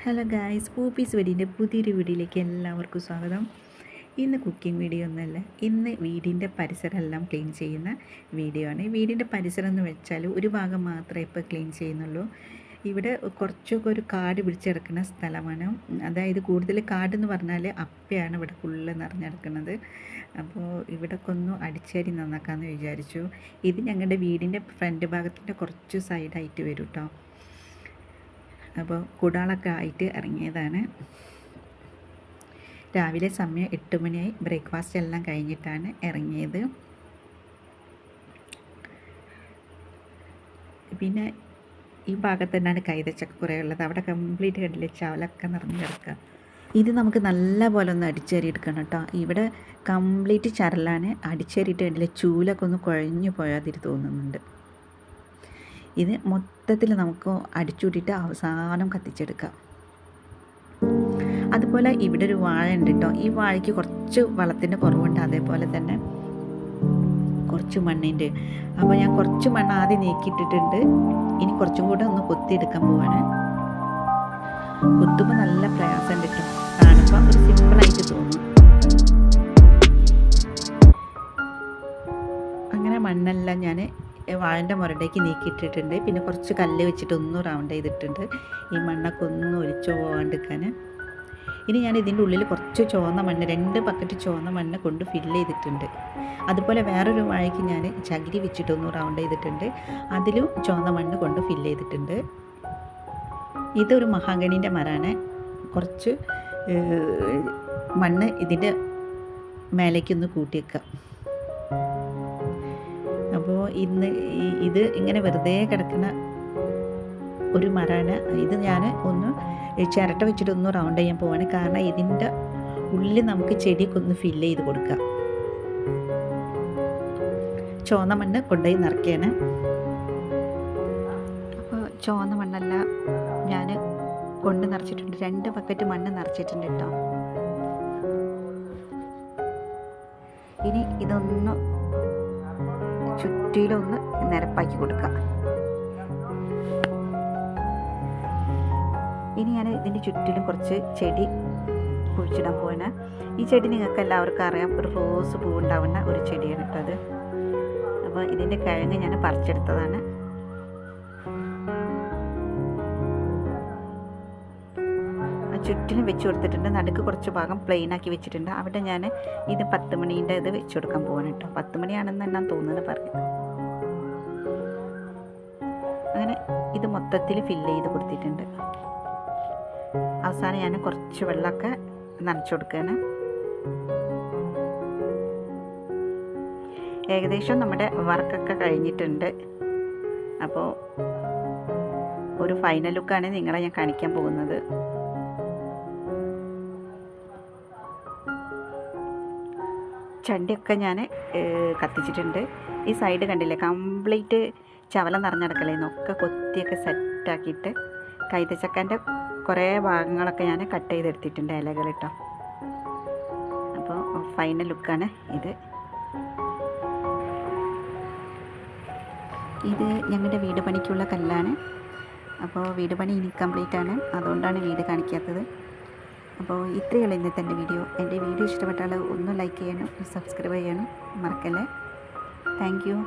Hello guys, പൂപ്പീസ് വെടിൻ്റെ പുതിയൊരു വീഡിയോയിലേക്ക് എല്ലാവർക്കും സ്വാഗതം. ഇന്ന് കുക്കിംഗ് വീഡിയോ ഒന്നുമല്ല, ഇന്ന് വീടിൻ്റെ പരിസരമെല്ലാം ക്ലീൻ ചെയ്യുന്ന വീഡിയോ ആണ്. വീടിൻ്റെ പരിസരം എന്ന് വെച്ചാൽ ഒരു ഭാഗം മാത്രമേ ഇപ്പോൾ ക്ലീൻ ചെയ്യുന്നുള്ളൂ. ഇവിടെ കുറച്ചൊക്കെ ഒരു കാട് പിടിച്ചെടുക്കുന്ന സ്ഥലമാണ്. അതായത് കൂടുതൽ കാടെന്ന് പറഞ്ഞാൽ അപ്പയാണ് ഇവിടെ ഫുള്ള് നിറഞ്ഞെടുക്കുന്നത്. അപ്പോൾ ഇവിടെയൊക്കെ ഒന്ന് അടിച്ചേരി നന്നാക്കാമെന്ന് വിചാരിച്ചു. ഇത് ഞങ്ങളുടെ വീടിൻ്റെ ഫ്രണ്ട് ഭാഗത്തിൻ്റെ കുറച്ച് സൈഡായിട്ട് വരും കേട്ടോ. അപ്പോൾ കുടാളൊക്കെ ആയിട്ട് ഇറങ്ങിയതാണ്. രാവിലെ സമയം 8 മണിയായി. ബ്രേക്ക്ഫാസ്റ്റ് എല്ലാം കഴിഞ്ഞിട്ടാണ് ഇറങ്ങിയത്. പിന്നെ ഈ ഭാഗത്ത് തന്നെയാണ് കൈതച്ചക്ക കുറേ ഉള്ളത്. അവിടെ കംപ്ലീറ്റ് കണ്ടില്ലേ, ചവലൊക്കെ നിറഞ്ഞു കിടക്കുക. ഇത് നമുക്ക് നല്ല പോലെ ഒന്ന് അടിച്ചേരി എടുക്കണം കേട്ടോ. ഇവിടെ കംപ്ലീറ്റ് ചരലാണ്. അടിച്ചേരിയിട്ട് കണ്ടില്ലേ, ചൂലൊക്കെ ഒന്ന് കുഴഞ്ഞു പോയാതിരി തോന്നുന്നുണ്ട്. ഇത് മൊത്തത്തിൽ നമുക്ക് അടിച്ചുകൂട്ടിയിട്ട് അവസാനം കത്തിച്ചെടുക്കാം. അതുപോലെ ഇവിടെ ഒരു വാഴ ഉണ്ട് കേട്ടോ. ഈ വാഴയ്ക്ക് കുറച്ച് വളത്തിൻ്റെ കുറവുണ്ട്, അതേപോലെ തന്നെ കുറച്ച് മണ്ണിൻ്റെ. അപ്പോൾ ഞാൻ കുറച്ച് മണ്ണ് ആദ്യം നീക്കിയിട്ടിട്ടുണ്ട്. ഇനി കുറച്ചും കൂടെ ഒന്ന് കൊത്തിയെടുക്കാൻ പോവാണ്. കൊത്തുമ്പോൾ നല്ല പ്രയാസം കിട്ടും. കാണുമ്പോൾ ഒരു സിമ്പിളായിട്ട് തോന്നും. അങ്ങനെ മണ്ണെല്ലാം ഞാൻ വാഴൻ്റെ മുരടേക്ക് നീക്കിയിട്ടിട്ടുണ്ട്. പിന്നെ കുറച്ച് കല്ല് വെച്ചിട്ട് ഒന്ന് റൗണ്ട് ചെയ്തിട്ടുണ്ട്, ഈ മണ്ണൊക്കെ ഒന്ന് ഒലിച്ചു പോകാണ്ടിരിക്കാൻ. ഇനി ഞാൻ ഇതിൻ്റെ ഉള്ളിൽ കുറച്ച് ചുവന്ന മണ്ണ്, 2 ബക്കറ്റ് ചുവന്ന മണ്ണ് കൊണ്ട് ഫില്ല് ചെയ്തിട്ടുണ്ട്. അതുപോലെ വേറൊരു വാഴയ്ക്ക് ഞാൻ ചകിരി വെച്ചിട്ടൊന്ന് റൗണ്ട് ചെയ്തിട്ടുണ്ട്, അതിലും ചുവന്ന മണ്ണ് കൊണ്ട് ഫില്ല് ചെയ്തിട്ടുണ്ട്. ഇതൊരു മഹാഗണീൻ്റെ മരമാണ്. കുറച്ച് മണ്ണ് ഇതിൻ്റെ മേലേക്കൊന്ന് കൂട്ടി വെക്കാം. അപ്പോൾ ഇത് ഇങ്ങനെ വെറുതെ കിടക്കുന്ന ഒരു മരമാണ്. ഇത് ഞാൻ ഒന്ന് ചിരട്ട വെച്ചിട്ടൊന്ന് റൗണ്ട് ചെയ്യാൻ പോവാണ്. കാരണം ഇതിൻ്റെ ഉള്ളിൽ നമുക്ക് ചെടിയൊക്കെ ഒന്ന് ഫില്ല് ചെയ്ത് കൊടുക്കാം. ചുവന്ന മണ്ണ് കൊണ്ടുപോയി നിറയ്ക്കുകയാണ്. അപ്പോൾ ചുവന്ന മണ്ണെല്ലാം ഞാൻ കൊണ്ട് നിറച്ചിട്ടുണ്ട്. 2 ബക്കറ്റ് മണ്ണ് നിറച്ചിട്ടുണ്ട് കേട്ടോ. ഇനി ഇതൊന്ന് ചുറ്റിലൊന്ന് നിരപ്പാക്കി കൊടുക്കാം. ഇനി ഞാൻ ഇതിൻ്റെ ചുറ്റിലും കുറച്ച് ചെടി കുഴിച്ചിടാൻ പോവാണ്. ഈ ചെടി നിങ്ങൾക്ക് എല്ലാവർക്കും അറിയാം, ഒരു റോസ് പൂ ഉണ്ടാവുന്ന ഒരു ചെടിയാണ് കേട്ടത്. അപ്പോൾ ഇതിൻ്റെ കിഴങ്ങ് ഞാൻ പറിച്ചെടുത്തതാണ്. ചുറ്റിലും വെച്ച് കൊടുത്തിട്ടുണ്ട്. നടുക്ക് കുറച്ച് ഭാഗം പ്ലെയിനാക്കി വെച്ചിട്ടുണ്ട്. അവിടെ ഞാൻ ഇത് 10 മണീൻ്റെ ഇത് വെച്ച് കൊടുക്കാൻ പോവാണ് കേട്ടോ. 10 മണിയാണെന്ന് തന്നെ തോന്നുന്നത് പറഞ്ഞു. അങ്ങനെ ഇത് മൊത്തത്തിൽ ഫില്ല് ചെയ്ത് കൊടുത്തിട്ടുണ്ട്. അവസാനം ഞാൻ കുറച്ച് വെള്ളമൊക്കെ നനച്ചു കൊടുക്കുകയാണ്. ഏകദേശം നമ്മുടെ വർക്കൊക്കെ കഴിഞ്ഞിട്ടുണ്ട്. അപ്പോൾ ഒരു ഫൈനൽ ലുക്കാണ് നിങ്ങളെ ഞാൻ കാണിക്കാൻ പോകുന്നത്. ചണ്ടിയൊക്കെ ഞാൻ കത്തിച്ചിട്ടുണ്ട്. ഈ സൈഡ് കണ്ടില്ലേ, കംപ്ലീറ്റ് ചവല നിറഞ്ഞടക്കളേന്നൊക്കെ കൊത്തിയൊക്കെ സെറ്റാക്കിയിട്ട് കൈതച്ചക്കൻ്റെ കുറേ ഭാഗങ്ങളൊക്കെ ഞാൻ കട്ട് ചെയ്തെടുത്തിട്ടുണ്ട്, ഇലകൾ കേട്ടോ. അപ്പോൾ ഫൈനൽ ലുക്കാണ് ഇത്. ഇത് ഞങ്ങളുടെ വീട് പണിക്കുള്ള കല്ലാണ്. അപ്പോൾ വീട് പണി ഇനി കംപ്ലീറ്റ് ആണ്, അതുകൊണ്ടാണ് വീട് കാണിക്കാത്തത്. അപ്പോൾ ഇത്രയുള്ള ഇന്നത്തെ എൻ്റെ വീഡിയോ. എൻ്റെ വീഡിയോ ഇഷ്ടപ്പെട്ടാൽ ഒന്ന് ലൈക്ക് ചെയ്യാനും സബ്സ്ക്രൈബ് ചെയ്യാനും മറക്കല്ലേ. Thank you.